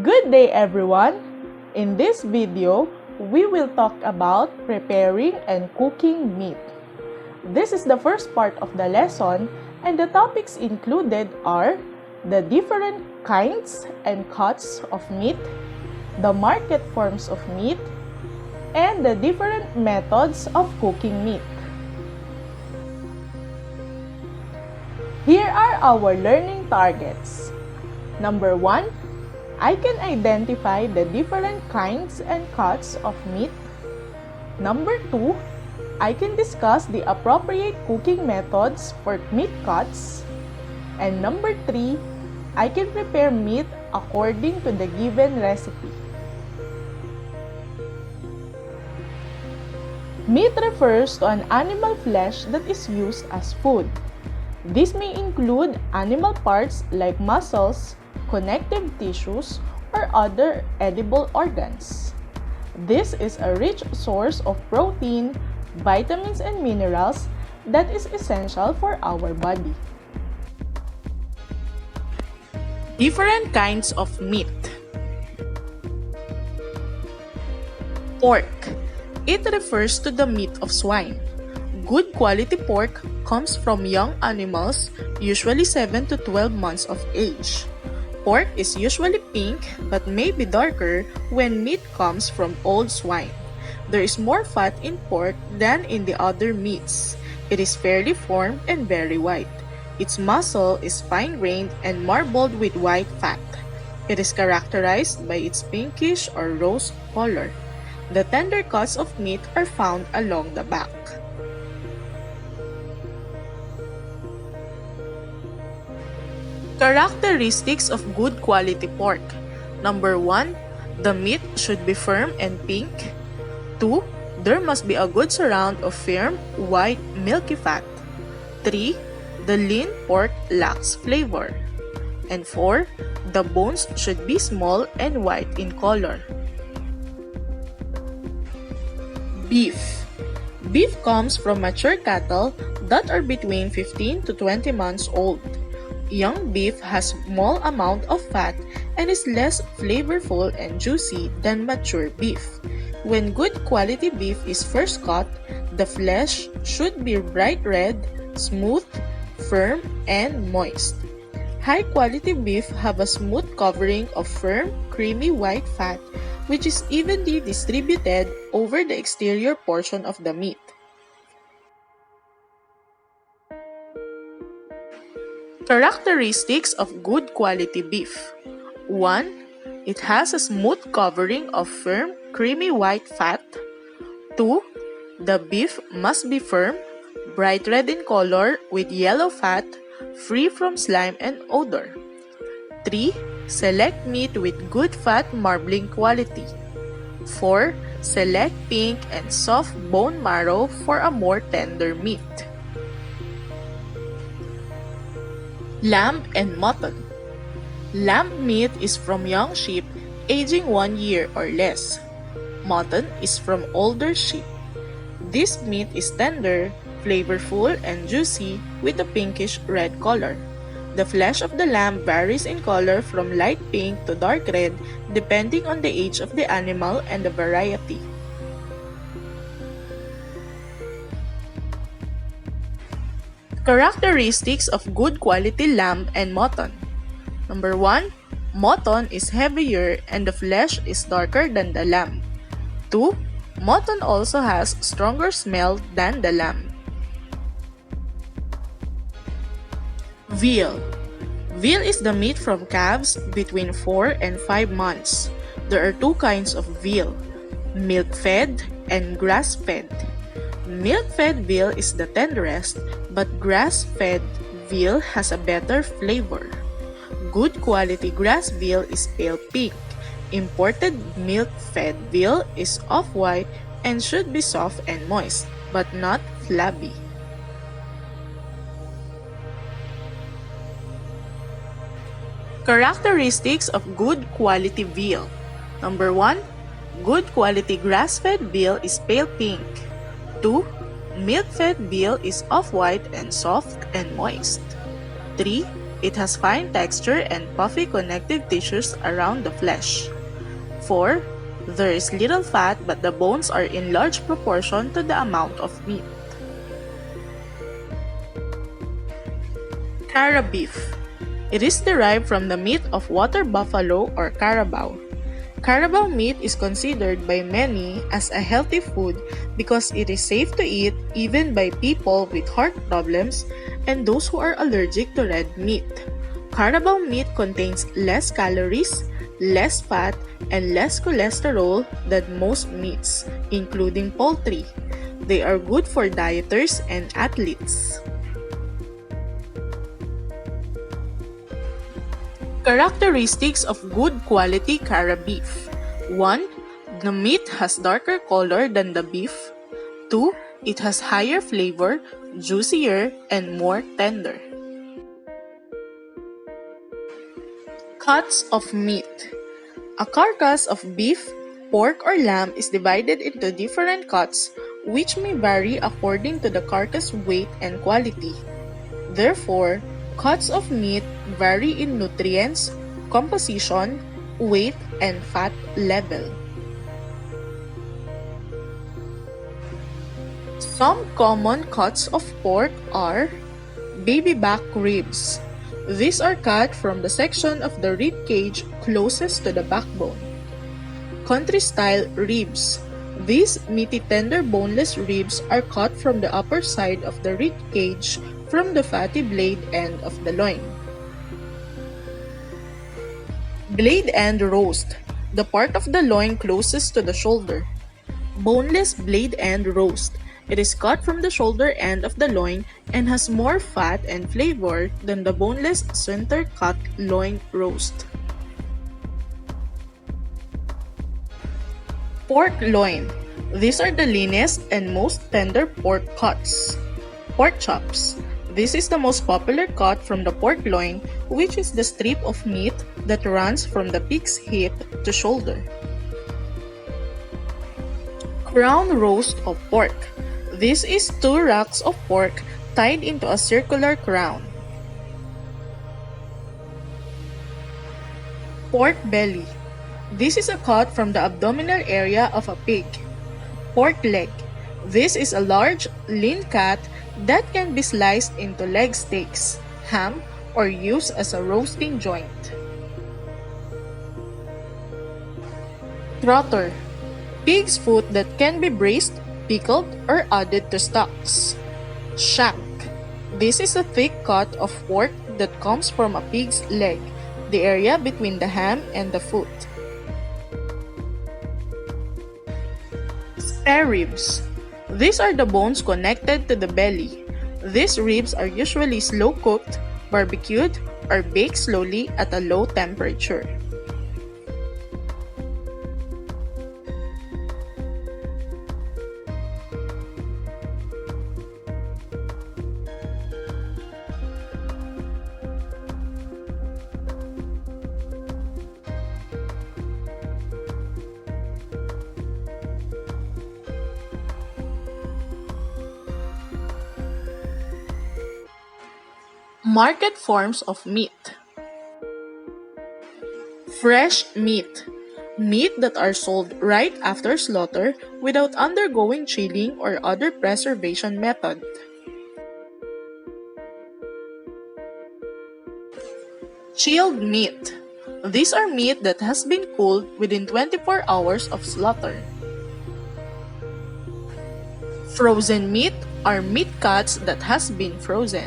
Good day everyone! In this video, we will talk about preparing and cooking meat. This is the first part of the lesson and the topics included are the different kinds and cuts of meat, the market forms of meat, and the different methods of cooking meat. Here are our learning targets. Number 1, I can identify the different kinds and cuts of meat. Number 2, I can discuss the appropriate cooking methods for meat cuts. And number 3, I can prepare meat according to the given recipe. Meat refers to an animal flesh that is used as food. This may include animal parts like muscles, connective tissues, or other edible organs. This is a rich source of protein, vitamins, and minerals that is essential for our body. Different kinds of meat. Pork. It refers to the meat of swine. Good quality pork comes from young animals, usually 7 to 12 months of age. Pork is usually pink but may be darker when meat comes from old swine. There is more fat in pork than in the other meats. It is fairly formed and very white. Its muscle is fine-grained and marbled with white fat. It is characterized by its pinkish or rose color. The tender cuts of meat are found along the back. Characteristics of good quality pork. Number 1, the meat should be firm and pink. 2, there must be a good surround of firm, white, milky fat. 3, the lean pork lacks flavor. And 4, the bones should be small and white in color. Beef. Beef comes from mature cattle that are between 15 to 20 months old. Young beef has small amount of fat and is less flavorful and juicy than mature beef. When good quality beef is first cut, the flesh should be bright red, smooth, firm, and moist. High quality beef have a smooth covering of firm, creamy white fat which is evenly distributed over the exterior portion of the meat. Characteristics of good quality beef. 1, it has a smooth covering of firm, creamy white fat. 2, the beef must be firm, bright red in color with yellow fat, free from slime and odor. 3, select meat with good fat marbling quality. 4, select pink and soft bone marrow for a more tender meat. Lamb and mutton. Lamb meat is from young sheep aging 1 year or less. Mutton is from older sheep. This meat is tender, flavorful, and juicy with a pinkish red color. The flesh of the lamb varies in color from light pink to dark red depending on the age of the animal and the variety. Characteristics of good quality lamb and mutton. Number 1, mutton is heavier and the flesh is darker than the lamb. 2, mutton also has stronger smell than the lamb. Veal. Veal is the meat from calves between 4 and 5 months. There are 2 kinds of veal, milk-fed and grass-fed. Milk-fed veal is the tenderest, but grass-fed veal has a better flavor. Good quality grass veal is pale pink. Imported milk-fed veal is off-white and should be soft and moist, but not flabby. Characteristics of good quality veal. Number 1, good quality grass-fed veal is pale pink. 2, milk-fed veal is off-white and soft and moist. 3, It has fine texture and puffy connective tissues around the flesh. 4. There is little fat but the bones are in large proportion to the amount of meat. Cara beef. It is derived from the meat of water buffalo or carabao. Carabao meat is considered by many as a healthy food because it is safe to eat even by people with heart problems and those who are allergic to red meat. Carabao meat contains less calories, less fat, and less cholesterol than most meats, including poultry. They are good for dieters and athletes. Characteristics of good quality Cara beef. 1. The meat has darker color than the beef. 2. It has higher flavor, juicier, and more tender. Cuts of meat. A carcass of beef, pork, or lamb is divided into different cuts which may vary according to the carcass weight and quality. Therefore, cuts of meat vary in nutrients, composition, weight, and fat level. Some common cuts of pork are baby back ribs. These are cut from the section of the rib cage closest to the backbone. Country-style ribs. These meaty tender boneless ribs are cut from the upper side of the rib cage from the fatty blade end of the loin. Blade end roast. The part of the loin closest to the shoulder. Boneless blade end roast. It is cut from the shoulder end of the loin and has more fat and flavor than the boneless center-cut loin roast. Pork loin. These are the leanest and most tender pork cuts. Pork chops. This is the most popular cut from the pork loin, which is the strip of meat that runs from the pig's hip to shoulder. Crown roast of pork. This is 2 racks of pork tied into a circular crown. Pork belly. This is a cut from the abdominal area of a pig. Pork leg. This is a large, lean cat that can be sliced into leg steaks, ham, or used as a roasting joint. Trotter. Pig's foot that can be braised, pickled, or added to stocks. Shank. This is a thick cut of pork that comes from a pig's leg, the area between the ham and the foot. Spare ribs. These are the bones connected to the belly. These ribs are usually slow cooked, barbecued, or baked slowly at a low temperature. Market forms of meat. Fresh meat. Meat that are sold right after slaughter without undergoing chilling or other preservation method. Chilled meat. These are meat that has been cooled within 24 hours of slaughter. Frozen meat are meat cuts that has been frozen.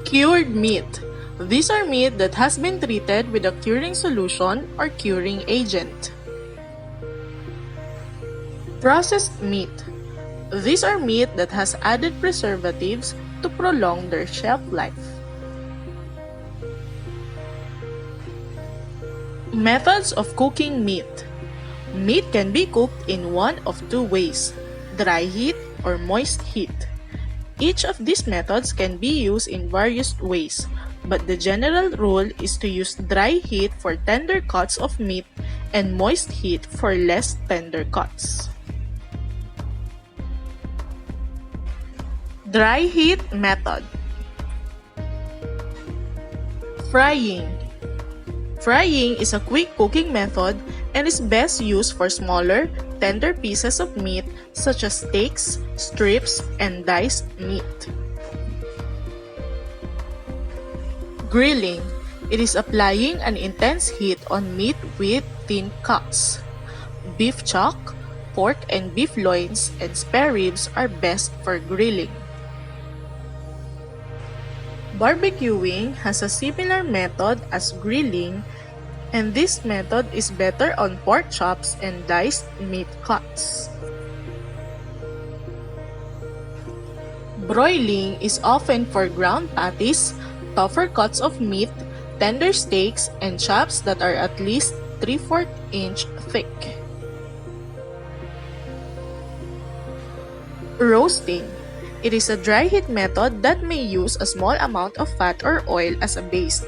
Cured meat. These are meat that has been treated with a curing solution or curing agent. Processed meat. These are meat that has added preservatives to prolong their shelf life. Methods of cooking meat. Meat can be cooked in one of 2 ways, dry heat or moist heat. Each of these methods can be used in various ways, but the general rule is to use dry heat for tender cuts of meat and moist heat for less tender cuts. Dry heat method. Frying. Frying is a quick cooking method and is best used for smaller, tender pieces of meat such as steaks, strips, and diced meat. Grilling. It is applying an intense heat on meat with thin cuts. Beef chuck, pork and beef loins, and spare ribs are best for grilling. Barbecuing has a similar method as grilling, and this method is better on pork chops and diced meat cuts. Broiling is often for ground patties, tougher cuts of meat, tender steaks, and chops that are at least 3/4 inch thick. Roasting. It is a dry heat method that may use a small amount of fat or oil as a base.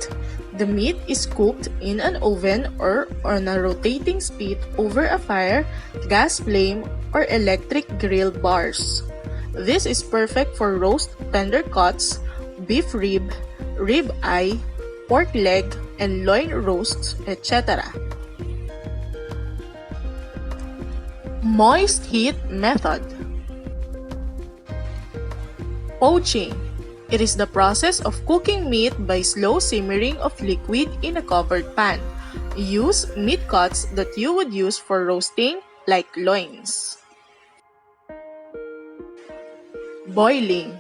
The meat is cooked in an oven or on a rotating spit over a fire, gas flame, or electric grill bars. This is perfect for roast tender cuts, beef rib, rib eye, pork leg, and loin roasts, etc. Moist heat method. Poaching. It is the process of cooking meat by slow simmering of liquid in a covered pan. Use meat cuts that you would use for roasting, like loins. Boiling.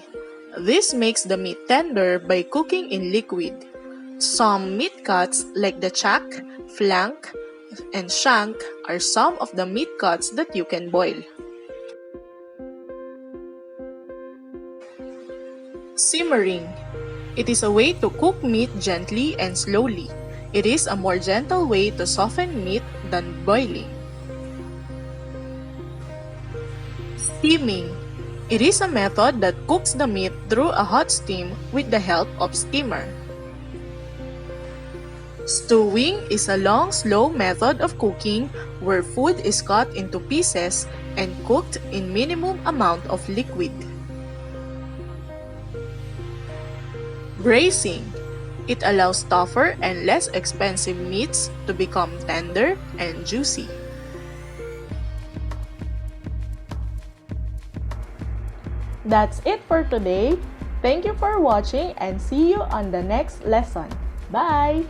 This makes the meat tender by cooking in liquid. Some meat cuts, like the chuck, flank, and shank, are some of the meat cuts that you can boil. Simmering. It is a way to cook meat gently and slowly. It is a more gentle way to soften meat than boiling. Steaming. It is a method that cooks the meat through a hot steam with the help of steamer. Stewing is a long, slow method of cooking where food is cut into pieces and cooked in minimum amount of liquid. Braising. It allows tougher and less expensive meats to become tender and juicy. That's it for today. Thank you for watching and see you on the next lesson. Bye!